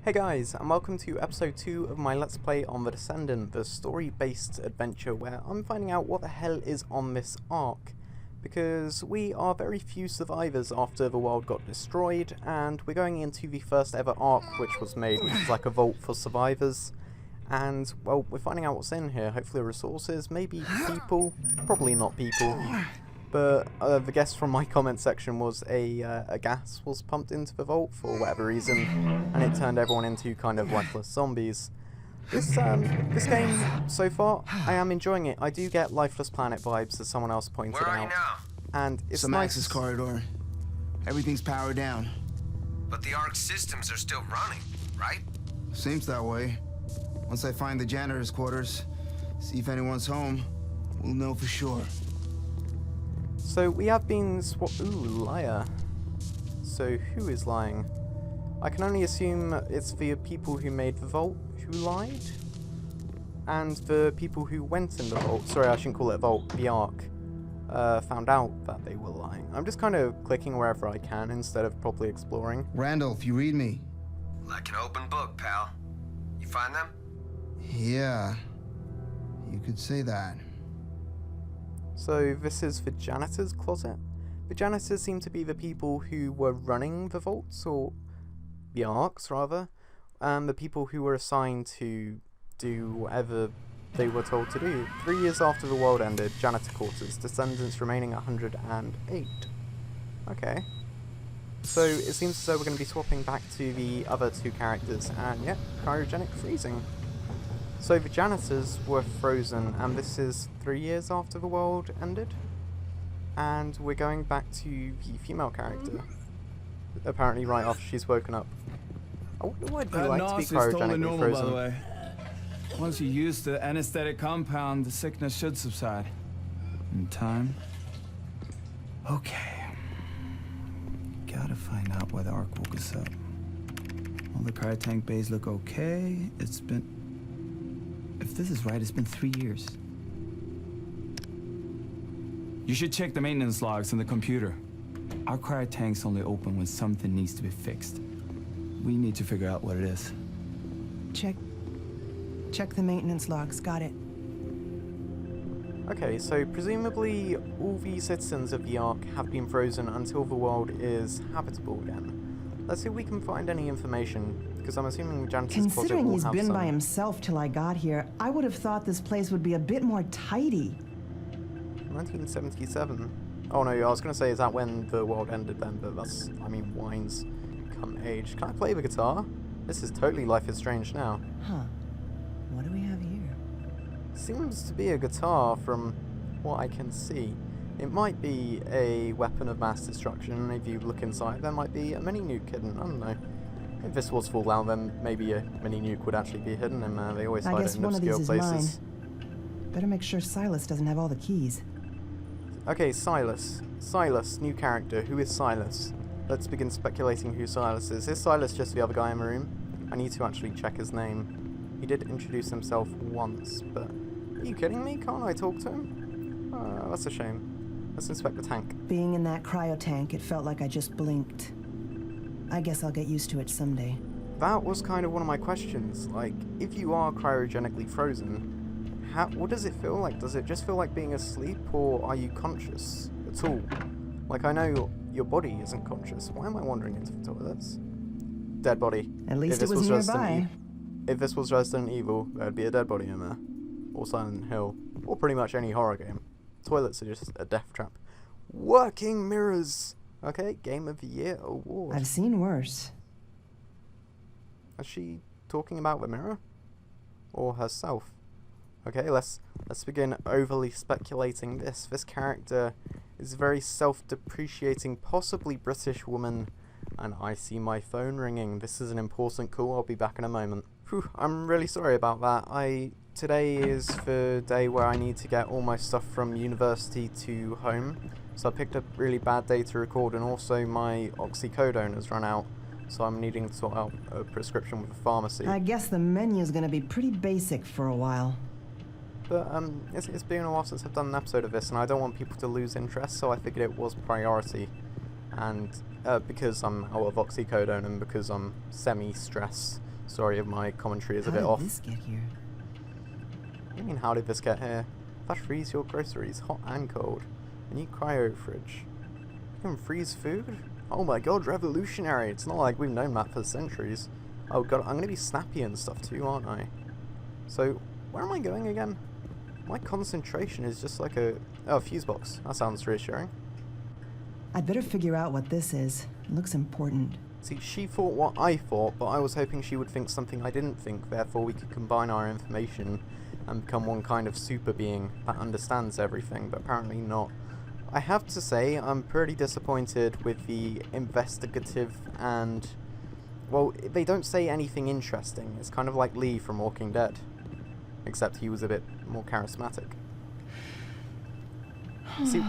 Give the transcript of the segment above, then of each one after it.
Hey guys, and welcome to episode 2 of my Let's Play on the Descendant, the story-based adventure where I'm finding out what the hell is on this ark. Because we are very few survivors after the world got destroyed, and we're going into the first ever ark which was made, which is like a vault for survivors. And, well, we're finding out what's in here. Hopefully resources, maybe people, probably not people. But the guess from my comment section was a gas was pumped into the vault for whatever reason, and it turned everyone into kind of lifeless zombies. This game, so far, I am enjoying it. I do get Lifeless Planet vibes, as someone else pointed out. Where are you now? And it's some nice. access corridor. Everything's powered down. But the Ark's systems are still running, right? Seems that way. Once I find the Janitor's Quarters, see if anyone's home, we'll know for sure. So we have been ooh, liar. So who is lying? I can only assume it's the people who made the vault who lied, and the people who went in the vault, sorry I shouldn't call it a vault, the Ark, found out that they were lying. I'm just kind of clicking wherever I can instead of properly exploring. Randolph, you read me? Like an open book, pal. You find them? Yeah, you could say that. So this is the janitor's closet. The janitors seem to be the people who were running the vaults, or the arks rather, and the people who were assigned to do whatever they were told to do. 3 years after the world ended, Janitor Quarters, Descendants remaining 108. Okay. So it seems as though we're going to be swapping back to the other two characters, and yeah, cryogenic freezing. So the janitors were frozen, and this is 3 years after the world ended. And we're going back to the female character. Apparently right after she's woken up. I wonder why do you like to be cryogenically frozen? By the way. Once you use the anesthetic compound, the sickness should subside. In time. Okay. Gotta find out why the Ark woke us up. All the cryotank bays look okay. It's been... If this is right, it's been 3 years. You should check the maintenance logs on the computer. Our cryotanks only open when something needs to be fixed. We need to figure out what it is. Check the maintenance logs. Got it. Okay, so presumably all the citizens of the Ark have been frozen until the world is habitable again. Let's see if we can find any information, because I'm assuming the janitor's closet Considering will he's have been some... by himself till I got here, I would have thought this place would be a bit more tidy. 1977. Oh no, I was going to say, is that when the world ended then? But that's, I mean, wines come age. Can I play the guitar? This is totally Life is Strange now. Huh. What do we have here? Seems to be a guitar from what I can see. It might be a weapon of mass destruction. If you look inside, there might be a mini nuke hidden. I don't know. If this was Fallout, then maybe a mini nuke would actually be hidden in there. They always hide it in obscure places. Better make sure Silas doesn't have all the keys. Okay, Silas. Silas, new character. Who is Silas? Let's begin speculating who Silas is. Is Silas just the other guy in the room? I need to actually check his name. He did introduce himself once, but... Are you kidding me? Can't I talk to him? That's a shame. Let's inspect the tank. Being in that cryotank, it felt like I just blinked. I guess I'll get used to it someday. That was kind of one of my questions. Like, if you are cryogenically frozen, what does it feel like? Does it just feel like being asleep, or are you conscious at all? Like, I know your body isn't conscious. Why am I wandering into the toilets? Dead body. At least it was nearby. If this was Resident Evil, there'd be a dead body in there. Or Silent Hill. Or pretty much any horror game. Toilets are just a death trap. Working mirrors! Okay, Game of the Year award. I've seen worse. Is she talking about the mirror? Or herself? Okay, let's begin overly speculating this. This character is a very self-depreciating, possibly British woman, and I see my phone ringing. This is an important call. I'll be back in a moment. Whew, I'm really sorry about that. Today is the day where I need to get all my stuff from university to home, so I picked a really bad day to record, and also my oxycodone has run out, so I'm needing to sort out a prescription with a pharmacy. I guess the menu's gonna be pretty basic for a while. But it's been a while since I've done an episode of this, and I don't want people to lose interest, so I figured it was priority. And because I'm out of oxycodone and because I'm semi-stressed Sorry if my commentary is a How bit did off. this get here? What do you mean, how did this get here? That freeze your groceries, hot and cold. A new cryo fridge. You can freeze food? Oh my god, revolutionary! It's not like we've known that for centuries. Oh god, I'm gonna be snappy and stuff too, aren't I? So, where am I going again? My concentration is just like a... Oh, fuse box. That sounds reassuring. I'd better figure out what this is. It looks important. See, she thought what I thought, but I was hoping she would think something I didn't think, therefore we could combine our information and become one kind of super being that understands everything, but apparently not. I have to say, I'm pretty disappointed with the investigative and... Well, they don't say anything interesting. It's kind of like Lee from Walking Dead. Except he was a bit more charismatic. See,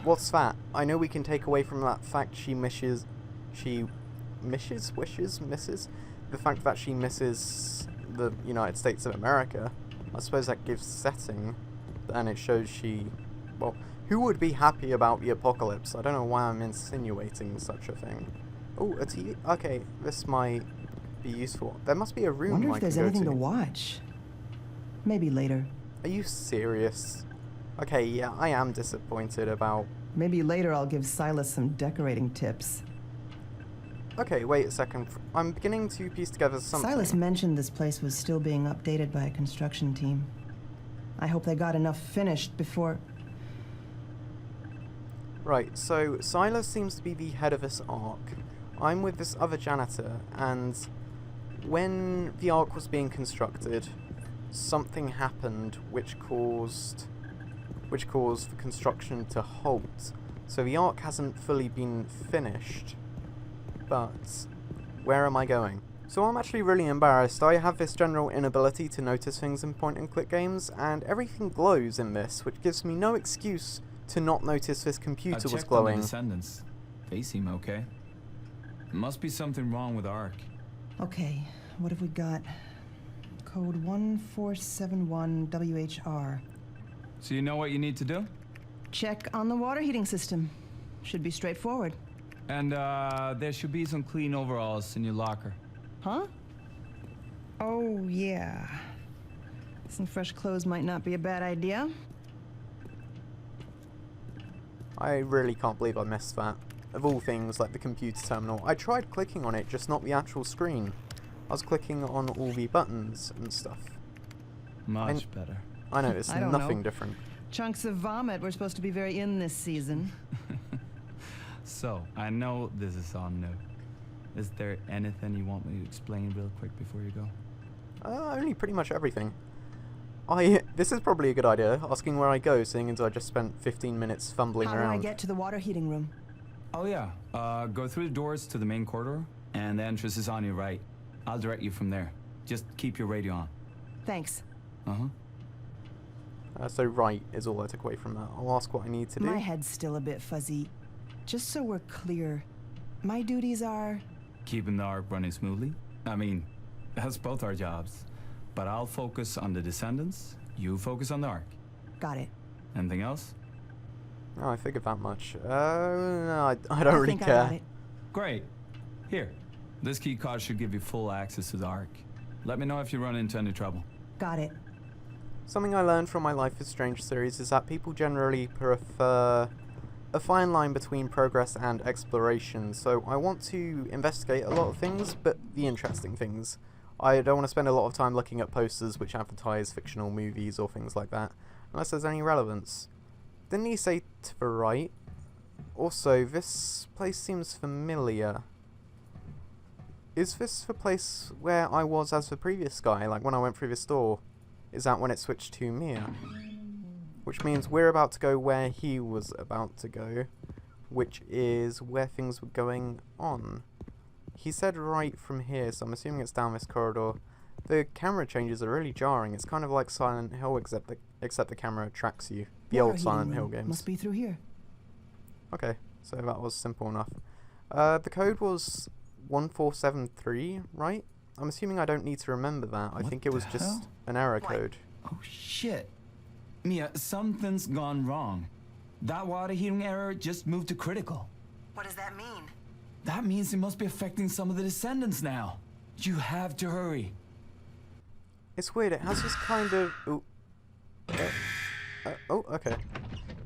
what's that? I know we can take away from that fact misses? The fact that she misses the United States of America. I suppose that gives setting, and it shows she... Well, who would be happy about the apocalypse? I don't know why I'm insinuating such a thing. Oh, a TV? Okay, this might be useful. There must be a room Wonder I if there's can go anything to. to watch. Maybe later. Are you serious? Okay, yeah, I am disappointed about... Maybe later I'll give Silas some decorating tips. Okay, wait a second. I'm beginning to piece together something. Silas mentioned this place was still being updated by a construction team. I hope they got enough finished before... Right, so Silas seems to be the head of this arc. I'm with this other janitor, and when the arc was being constructed, something happened which caused the construction to halt. So the arc hasn't fully been finished. But where am I going? So I'm actually really embarrassed. I have this general inability to notice things in point-and-click games, and everything glows in this, which gives me no excuse to not notice this computer was glowing. On the Descendants. They seem okay. Must be something wrong with ARC. Okay, what have we got? Code 1471WHR. So you know what you need to do? Check on the water heating system. Should be straightforward. And there should be some clean overalls in your locker. Huh? Oh, yeah. Some fresh clothes might not be a bad idea. I really can't believe I missed that. Of all things, like the computer terminal, I tried clicking on it, just not the actual screen. I was clicking on all the buttons and stuff. Much better. I know, it's I don't nothing know. different. Chunks of vomit were supposed to be very in this season. So, I know this is all new. Is there anything you want me to explain real quick before you go? Only pretty much everything. This is probably a good idea, asking where I go, seeing as I just spent 15 minutes fumbling How do around. I get to the water heating room? Oh yeah, go through the doors to the main corridor, and the entrance is on your right. I'll direct you from there. Just keep your radio on. Thanks. So right is all I took away from that. I'll ask what I need to do. My head's still a bit fuzzy. Just so we're clear, my duties are... Keeping the ARC running smoothly. I mean, that's both our jobs. But I'll focus on the Descendants, you focus on the ARC. Got it. Anything else? Oh, I figured that much. No, I don't really think I care. got it. Great. Here, this key card should give you full access to the ARC. Let me know if you run into any trouble. Got it. Something I learned from my Life is Strange series is that people generally prefer a fine line between progress and exploration, so I want to investigate a lot of things, but the interesting things. I don't want to spend a lot of time looking at posters which advertise fictional movies or things like that, unless there's any relevance. Didn't he say to the right? Also, this place seems familiar. Is this the place where I was as the previous guy, like when I went through this door? Is that when it switched to Mia? Which means we're about to go where he was about to go, which is where things were going on. He said right from here, so I'm assuming it's down this corridor. The camera changes are really jarring. It's kind of like Silent Hill, except the camera tracks you. The Water old Silent heating Hill room. games. Must be through here. Okay, so that was simple enough. The code was 1473, right? I'm assuming I don't need to remember that. I What think it was the just hell? an error code. Oh shit. Mia, something's gone wrong. That water heating error just moved to critical. What does that mean? That means it must be affecting some of the Descendants now. You have to hurry. It's weird, it has this kind of... Ooh. Oh, okay.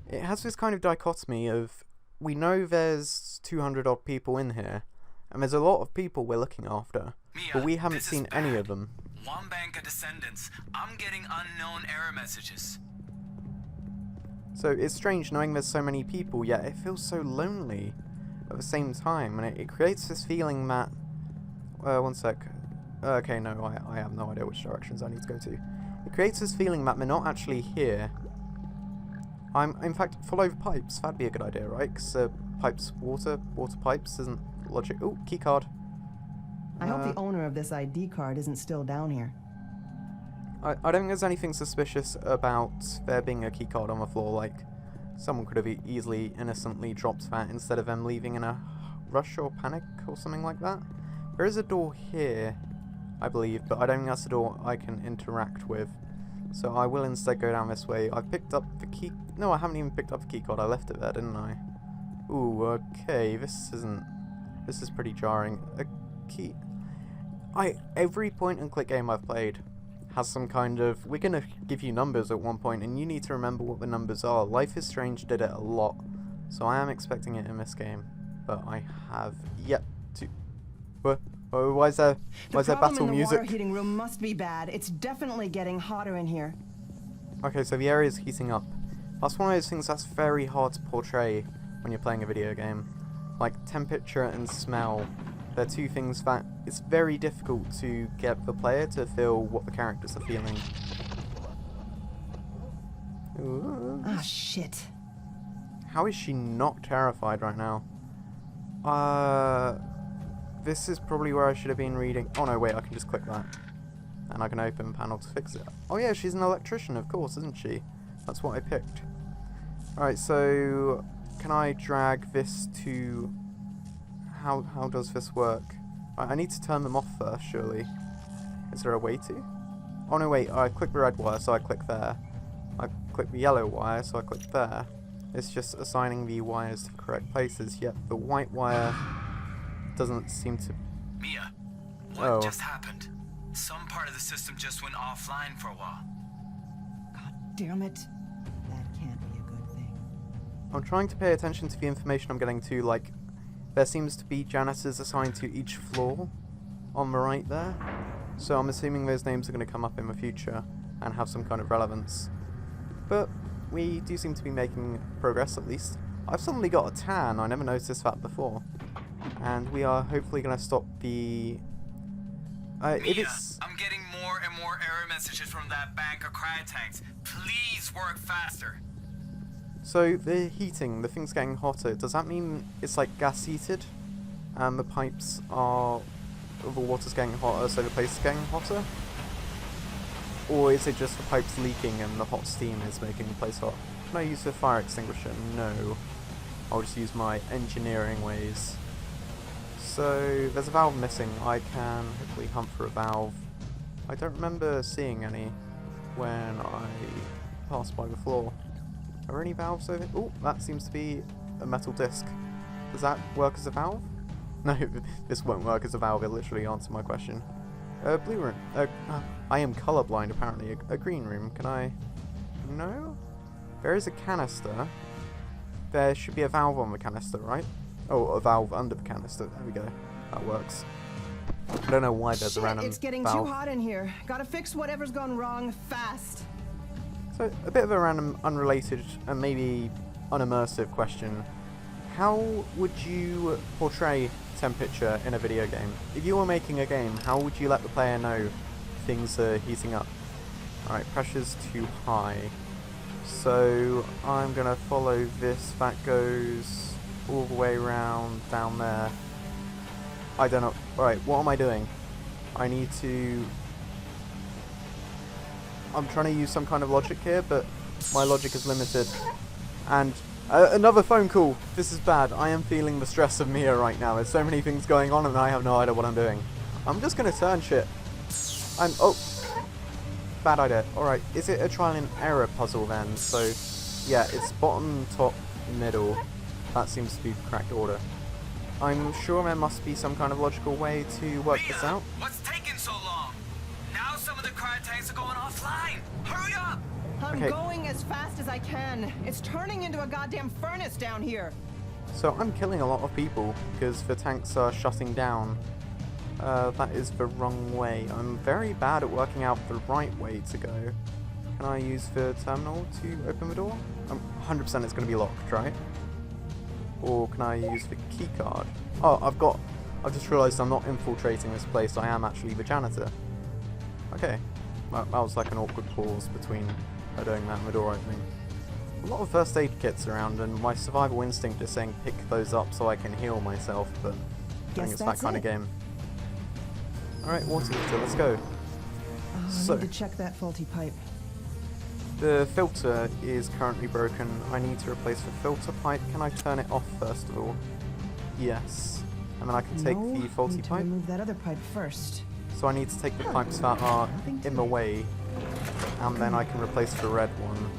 It has this kind of dichotomy of, we know there's 200 odd people in here, and there's a lot of people we're looking after, but we haven't seen any of them. One bank of Descendants. I'm getting unknown error messages. So it's strange knowing there's so many people, yet it feels so lonely at the same time, and it creates this feeling that... one sec. Okay, no, I have no idea which directions I need to go to. It creates this feeling that they're not actually here. In fact, follow the pipes. That'd be a good idea, right? Because pipes, water pipes isn't logic. Oh, key card. I hope the owner of this ID card isn't still down here. I don't think there's anything suspicious about there being a key card on the floor. Like, someone could have easily, innocently dropped that instead of them leaving in a rush or panic or something like that. There is a door here, I believe, but I don't think that's the door I can interact with. So I will instead go down this way. I've picked up the key... No, I haven't even picked up the key card. I left it there, didn't I? Ooh, okay. This is pretty jarring. A key... Every point-and-click game I've played has some kind of... We're going to give you numbers at one point, and you need to remember what the numbers are. Life is Strange did it a lot, so I am expecting it in this game. But I have yet to... Why is there battle music? The water heating room must be bad. It's definitely getting hotter in here. Okay, so the area is heating up. That's one of those things that's very hard to portray when you're playing a video game. Like, temperature and smell. They're two things that it's very difficult to get the player to feel what the characters are feeling. Ooh. Ah, shit. How is she not terrified right now? This is probably where I should have been reading. Oh no, wait, I can just click that. And I can open the panel to fix it. Oh yeah, she's an electrician, of course, isn't she? That's what I picked. Alright, so... Can I drag this to... How does this work? I need to turn them off first, surely. Is there a way to? Oh no, wait, I clicked the red wire, so I click there. I click the yellow wire, so I click there. It's just assigning the wires to the correct places, yet the white wire... doesn't seem to... Mia, what just happened? Some part of the system just went offline for a while. God damn it. That can't be a good thing. I'm trying to pay attention to the information I'm getting to, like... There seems to be janitors assigned to each floor on the right there. So I'm assuming those names are going to come up in the future and have some kind of relevance. But we do seem to be making progress, at least. I've suddenly got a tan. I never noticed that before. And we are hopefully going to stop the... Mia, I'm getting more and more error messages from that bank of cryo tanks. Please work faster. So the heating, the thing's getting hotter. Does that mean it's like gas heated? And the pipes are... the water's getting hotter, so the place is getting hotter? Or is it just the pipes leaking and the hot steam is making the place hot? Can I use the fire extinguisher? No. I'll just use my engineering ways. So, there's a valve missing. I can hopefully hunt for a valve. I don't remember seeing any when I passed by the floor. Are there any valves over here? Oh, that seems to be a metal disc. Does that work as a valve? No, this won't work as a valve. It literally answered my question. Blue room. I am colorblind, apparently. A green room. Can I... No? There is a canister. There should be a valve on the canister, right? Oh, a valve under the canister. There we go. That works. I don't know why there's a random it's getting valve. too hot in here. Gotta fix whatever's gone wrong fast. So, a bit of a random, unrelated, and maybe unimmersive question. How would you portray temperature in a video game? If you were making a game, how would you let the player know things are heating up? Alright, pressure's too high. So, I'm gonna follow this. That goes all the way around down there. I don't know. Alright, what am I doing? I need to... I'm trying to use some kind of logic here, but my logic is limited. And another phone call. This is bad. I am feeling the stress of Mia right now. There's so many things going on and I have no idea what I'm doing. I'm just going to turn shit. Oh. Bad idea. Alright, is it a trial and error puzzle then? So, yeah, it's bottom, top, middle. That seems to be the correct order. I'm sure there must be some kind of logical way to work this out. What's taking so long? Now some of the cryo tanks are going offline. Hurry up! I'm Okay. going as fast as I can. It's turning into a goddamn furnace down here. So I'm killing a lot of people because the tanks are shutting down. That is the wrong way. I'm very bad at working out the right way to go. Can I use the terminal to open the door? 100% it's going to be locked, right? Or can I use the key card? Oh, I've just realised I'm not infiltrating this place. I am actually the janitor. Okay. That was like an awkward pause between her doing that and the door opening. A lot of first aid kits around, and my survival instinct is saying pick those up so I can heal myself, but I think it's that kind of game. Alright, water heater, let's go. I need to check that faulty pipe. The filter is currently broken. I need to replace the filter pipe. Can I turn it off first of all? Yes. And then I can take the faulty need to pipe. remove that other pipe first. So I need to take the pipes that are in the way, and then I can replace the red one.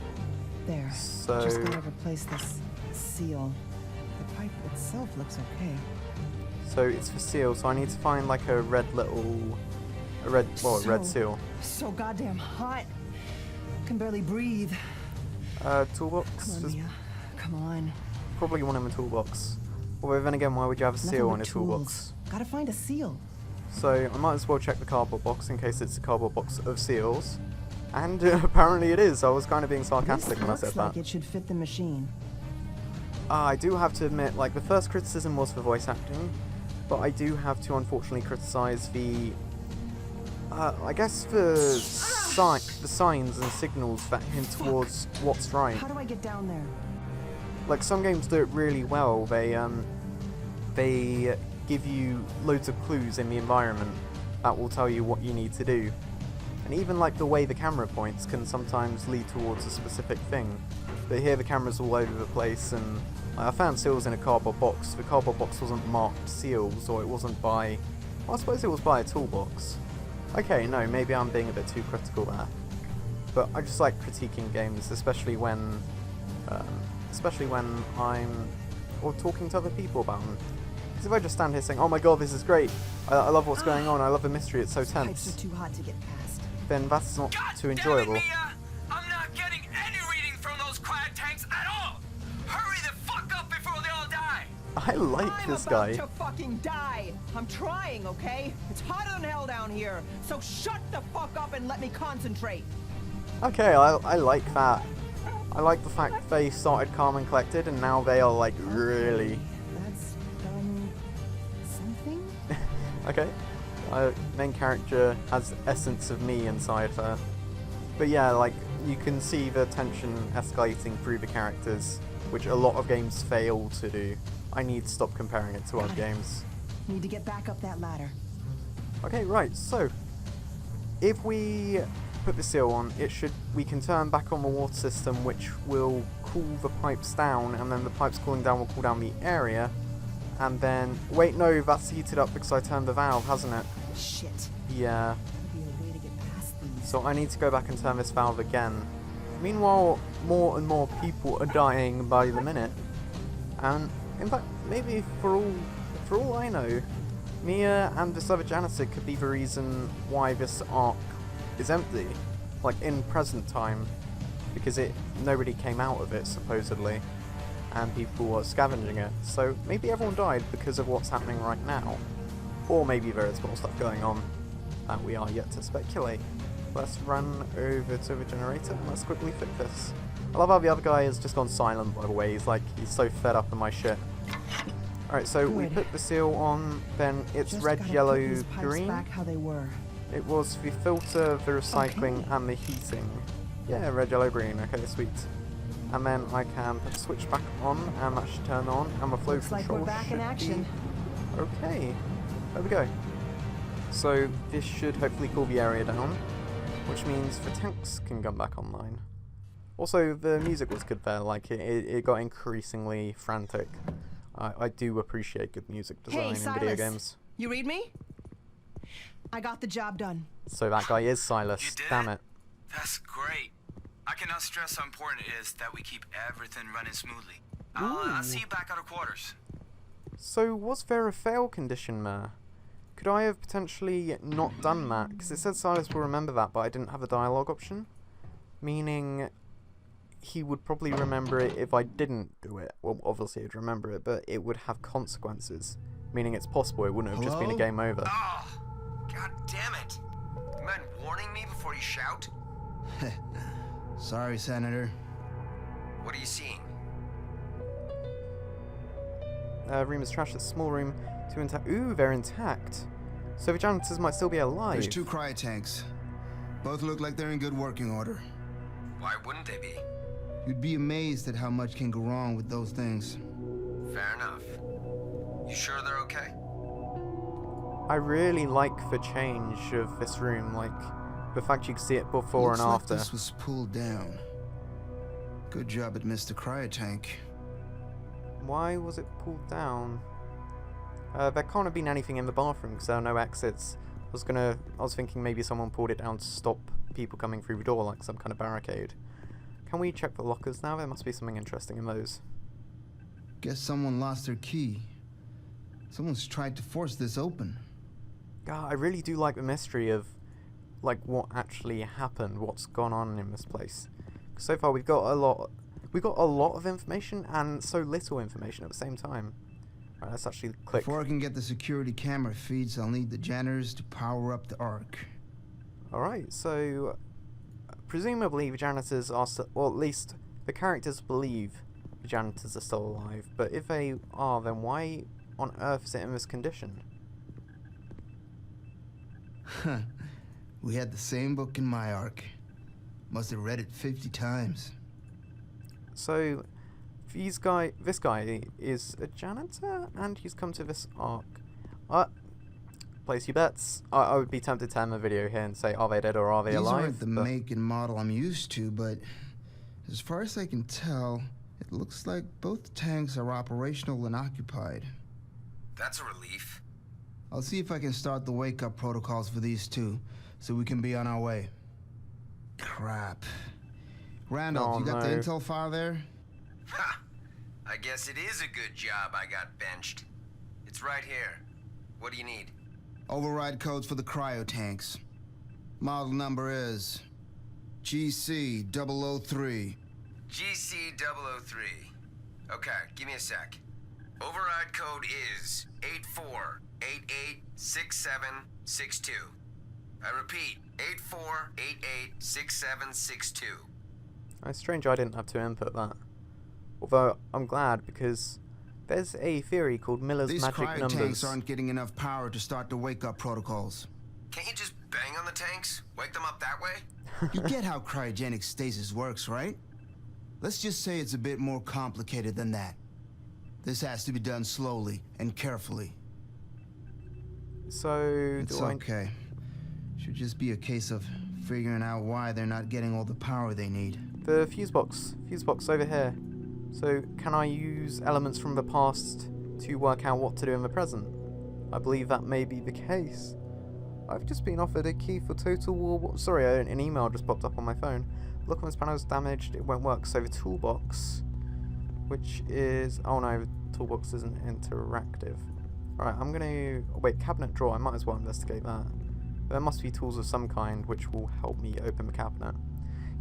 There. So Just gotta replace this seal. The pipe itself looks okay. So it's for seal, so I need to find like a red red seal. So goddamn hot. Can barely breathe. Toolbox? Come on, There's Mia. Come on. probably one in the toolbox. Although then again, why would you have a Nothing seal but in a tools. toolbox? Gotta find a seal. So I might as well check the cardboard box in case it's a cardboard box of seals. And apparently it is. I was kind of being sarcastic when I said Looks like that. it should fit the machine. I do have to admit, like, the first criticism was for voice acting, but I do have to unfortunately criticize the, I guess the signs and signals that hint towards what's right. How do I get down there? Like, some games do it really well. They give you loads of clues in the environment that will tell you what you need to do. And even like the way the camera points can sometimes lead towards a specific thing. But here the camera's all over the place, and I found seals in a cardboard box. The cardboard box wasn't marked seals, or it wasn't by... Well, I suppose it was by a toolbox. Okay, no, maybe I'm being a bit too critical there. But I just like critiquing games, especially when I'm talking to other people about them. Because if I just stand here saying, oh my god, this is great, I love what's going on, I love the mystery, it's so Pipes tense, are too hot to get past. then that's not God too damn it, enjoyable. Mia! I'm not getting any reading from those cryo tanks at all! Hurry the fuck up before they all die! I like I'm this about guy. to fucking die. I'm trying, okay? It's hotter than hell down here. So shut the fuck up and let me concentrate. Okay, I like that. I like the fact they started calm and collected, and now they are like really... That's done something? Okay. Main character has essence of me inside her. But yeah, like, you can see the tension escalating through the characters, which a lot of games fail to do. I need to stop comparing it to other games. Need to get back up that ladder. Okay, right, so if we put the seal on, we can turn back on the water system, which will cool the pipes down, and then the pipes cooling down will cool down the area. And then, wait, no, that's heated up because I turned the valve, hasn't it? Shit. Yeah. Could be a way to get past these. So I need to go back and turn this valve again. Meanwhile, more and more people are dying by the minute. And in fact, maybe for all I know, Mia and this other janitor could be the reason why this arc is empty, like in present time, because nobody came out of it supposedly, and people were scavenging it. So maybe everyone died because of what's happening right now, or maybe there is more stuff going on that we are yet to speculate. Let's run over to the generator and let's quickly fix this. I love how the other guy has just gone silent, by the way. He's so fed up with my shit. Alright, so we Good. put the seal on, then it's Just red, gotta put yellow, these pipes green. back how they were. It was the filter, the recycling, Okay. and the heating. Yeah, red, yellow, green. Okay, sweet. And then I can put the switch back on, and that should turn on, and the flow Looks like control we're back in should action. be okay. There we go. So this should hopefully cool the area down, which means the tanks can come back online. Also, the music was good there. Like it got increasingly frantic. I do appreciate good music design in video Silas. games. You read me? I got the job done. So that guy is Silas. You did? Damn it. That's great. I cannot stress how important it is that we keep everything running smoothly. I'll see you back at our quarters. So, was there a fail condition there? Could I have potentially not done that? Because it said Silas will remember that, but I didn't have the dialogue option. Meaning, he would probably remember it if I didn't do it. Well, obviously he'd remember it, but it would have consequences. Meaning it's possible it wouldn't have just been a game over. Oh, god damn it. You mind warning me before you shout? Sorry, Senator. What are you seeing? Room is trashed. It's a small room. Two intact. Ooh, they're intact. So the janitors might still be alive. There's 2 cryotanks. Both look like they're in good working order. Why wouldn't they be? You'd be amazed at how much can go wrong with those things. Fair enough. You sure they're okay? I really like the change of this room, like the fact you can see it before Looks and like after. this was pulled down. Good job it missed the cryotank. Why was it pulled down? There can't have been anything in the bathroom because there are no exits. I was thinking maybe someone pulled it down to stop people coming through the door, like some kind of barricade. Can we check the lockers now? There must be something interesting in those. Guess someone lost their key. Someone's tried to force this open. God, I really do like the mystery of like what actually happened, what's gone on in this place. So far we've got a lot of information and so little information at the same time. Right, let's actually click. Before I can get the security camera feeds, I'll need the janitors to power up the Ark. Alright, so presumably the janitors are still, or at least the characters believe the janitors are still alive, but if they are, then why on earth is it in this condition? We had the same book in my Ark. Must have read it 50 times. So, this guy is a janitor, and he's come to this Ark. Place your bets. I would be tempted to end the video here and say, are they dead or are they alive? These aren't the make and model I'm used to, but as far as I can tell, it looks like both tanks are operational and occupied. That's a relief. I'll see if I can start the wake-up protocols for these 2, so we can be on our way. Crap. Randall, you got the intel file there? Ha! I guess it is a good job I got benched. It's right here. What do you need? Override codes for the cryotanks. Model number is GC003. GC003. Okay, give me a sec. Override code is 84886762. I repeat, 84886762. It's strange I didn't have to input that. Although, I'm glad because there's a theory called Miller's magic numbers. These cryotanks aren't getting enough power to start the wake-up protocols. Can't you just bang on the tanks? Wake them up that way? You get how cryogenic stasis works, right? Let's just say it's a bit more complicated than that. This has to be done slowly and carefully. So, it's okay. Should just be a case of figuring out why they're not getting all the power they need. The fuse box over here. So, can I use elements from the past to work out what to do in the present? I believe that may be the case. I've just been offered a key for Total War. Sorry, an email just popped up on my phone. Look, on this panel is damaged. It won't work. So the toolbox, which is... Oh no, the toolbox isn't interactive. Alright, I'm gonna... Wait, cabinet drawer. I might as well investigate that. There must be tools of some kind which will help me open the cabinet.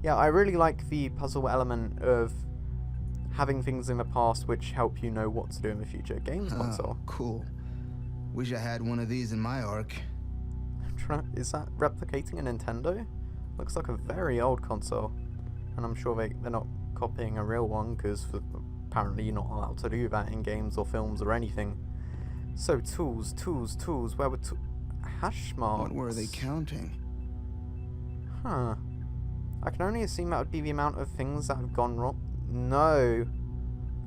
Yeah, I really like the puzzle element of having things in the past which help you know what to do in the future. Games console. Cool. Wish I had one of these in my Ark. Is that replicating a Nintendo? Looks like a very old console. And I'm sure they're not copying a real one, because apparently you're not allowed to do that in games or films or anything. So, tools. Where were hash marks? What were they counting? Huh. I can only assume that would be the amount of things that have gone wrong. No.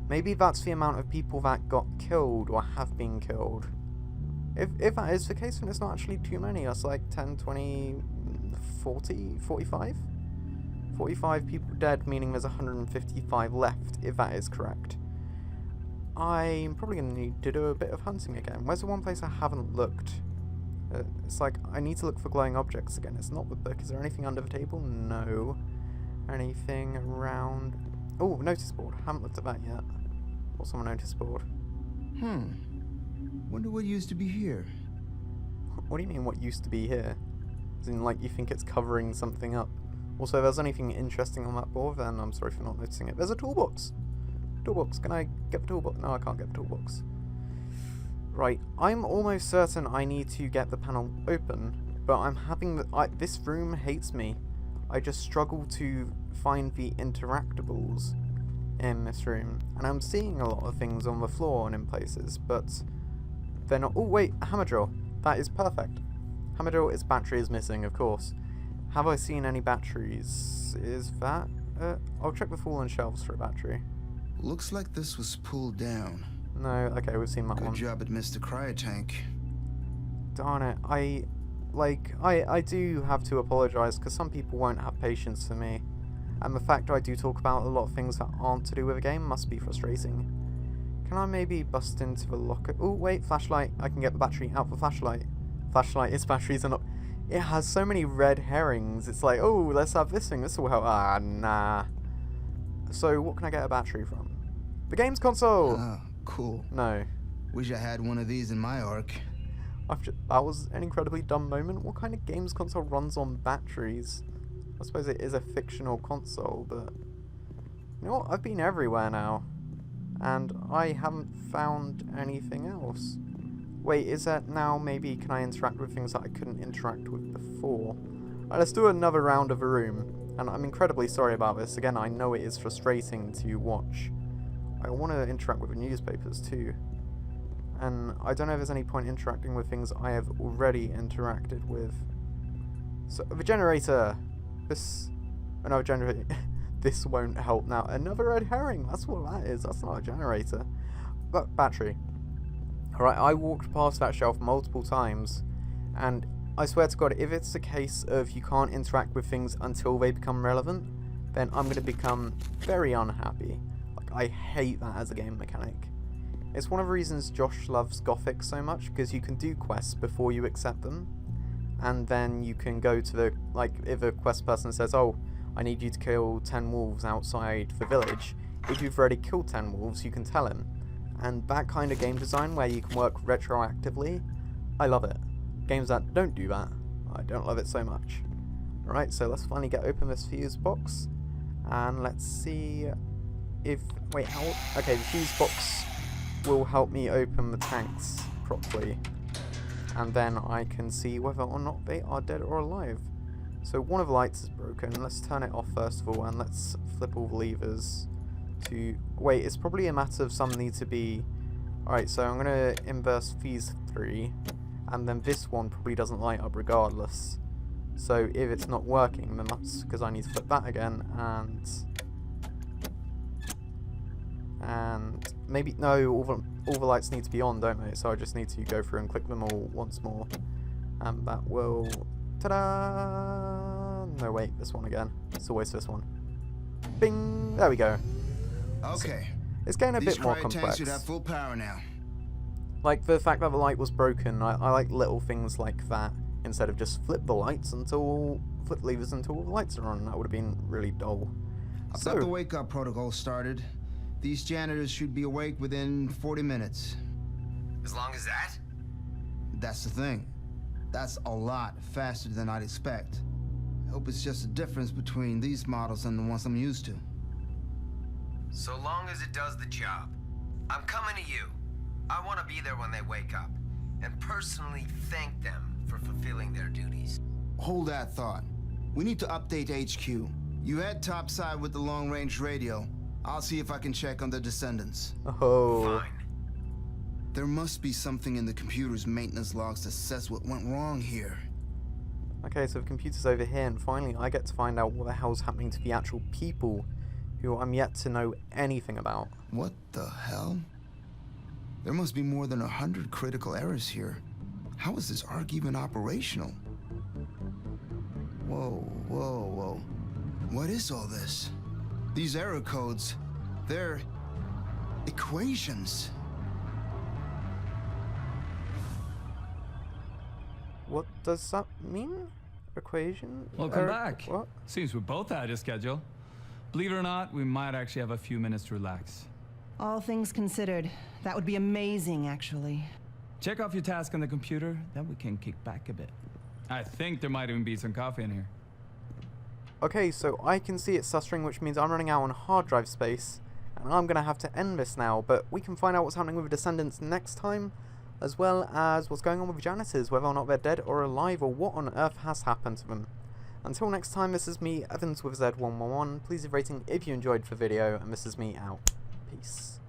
Maybe that's the amount of people that got killed or have been killed. If that is the case, then it's not actually too many. That's like 10, 20, 40, 45? 45 people dead, meaning there's 155 left, if that is correct. I'm probably going to need to do a bit of hunting again. Where's the one place I haven't looked? It's like, I need to look for glowing objects again. It's not the book. Is there anything under the table? No. Anything around... Oh, notice board. Haven't looked at that yet. What's on the notice board? Wonder what used to be here. What do you mean, what used to be here? As in, like, you think it's covering something up? Also, if there's anything interesting on that board, then I'm sorry for not noticing it. There's a toolbox! Toolbox, can I get the toolbox? No, I can't get the toolbox. Right, I'm almost certain I need to get the panel open, but I'm having the... this room hates me. I just struggle to find the interactables in this room. And I'm seeing a lot of things on the floor and in places, but they're not... Oh, wait, a hammer drill. That is perfect. Hammer drill, its battery is missing, of course. Have I seen any batteries? Is that... I'll check the fallen shelves for a battery. Looks like this was pulled down. No, okay, we've seen that one. Good job it missed the cryotank. Darn it, I do have to apologise, because some people won't have patience for me. And the fact I do talk about a lot of things that aren't to do with the game must be frustrating. Can I maybe bust into the locker? Oh, wait, flashlight. I can get the battery out for flashlight. Flashlight, its batteries are not... It has so many red herrings. It's like, oh, let's have this thing. This will help. Ah, nah. So, what can I get a battery from? The games console! Ah, cool. No. Wish I had one of these in my Ark. That was an incredibly dumb moment. What kind of games console runs on batteries? I suppose it is a fictional console, but... You know what? I've been everywhere now. And I haven't found anything else. Wait, is that now maybe can I interact with things that I couldn't interact with before? Right, let's do another round of the room. And I'm incredibly sorry about this. Again, I know it is frustrating to watch. I want to interact with the newspapers too. And I don't know if there's any point interacting with things I have already interacted with. So, the generator! This... Another generator... This won't help now. Another red herring! That's what that is. That's not a generator. But, battery. Alright, I walked past that shelf multiple times. And I swear to God, if it's a case of you can't interact with things until they become relevant, then I'm going to become very unhappy. Like, I hate that as a game mechanic. It's one of the reasons Josh loves Gothic so much, because you can do quests before you accept them. And then you can go to the, like, if a quest person says, oh, I need you to kill 10 wolves outside the village, if you've already killed 10 wolves, you can tell him. And that kind of game design where you can work retroactively, I love it. Games that don't do that, I don't love it so much. Alright, so let's finally get open this fuse box. And let's see if... Wait, how... Okay, the fuse box will help me open the tanks properly. And then I can see whether or not they are dead or alive. So one of the lights is broken. Let's turn it off first of all, and let's flip all the levers to... Wait, it's probably a matter of some need to be... Alright, so I'm going to inverse fuse 3. And then this one probably doesn't light up regardless. So if it's not working, then that's because I need to flip that again, and maybe, no, all the lights need to be on, don't they? So I just need to go through and click them all once more. And that will, ta-da! No, wait, this one again. It's always this one. Bing! There we go. Okay. So it's getting a bit more complex. Should have full power now. Like, the fact that the light was broken, I like little things like that, instead of just flip the levers until all the lights are on. That would have been really dull. I've got the wake-up protocol started. These janitors should be awake within 40 minutes. As long as that? That's the thing. That's a lot faster than I'd expect. I hope it's just a difference between these models and the ones I'm used to. So long as it does the job. I'm coming to you. I want to be there when they wake up, and personally thank them for fulfilling their duties. Hold that thought. We need to update HQ. You head topside with the long-range radio. I'll see if I can check on the Descendants. Oh. Fine. There must be something in the computer's maintenance logs that says what went wrong here. Okay, so the computer's over here, and finally I get to find out what the hell's happening to the actual people who I'm yet to know anything about. What the hell? There must be more than 100 critical errors here. How is this Ark even operational? Whoa, whoa, whoa. What is all this? These error codes, they're equations. What does that mean? Equation? Welcome back. What? Seems we're both ahead of schedule. Believe it or not, we might actually have a few minutes to relax. All things considered, that would be amazing, actually. Check off your task on the computer, then we can kick back a bit. I think there might even be some coffee in here. Okay, so I can see it's sustering, which means I'm running out on hard drive space, and I'm going to have to end this now, but we can find out what's happening with the Descendants next time, as well as what's going on with Janitors, whether or not they're dead or alive, or what on earth has happened to them. Until next time, this is me, Evans with Z111. Please leave a rating if you enjoyed the video, and this is me out. Peace.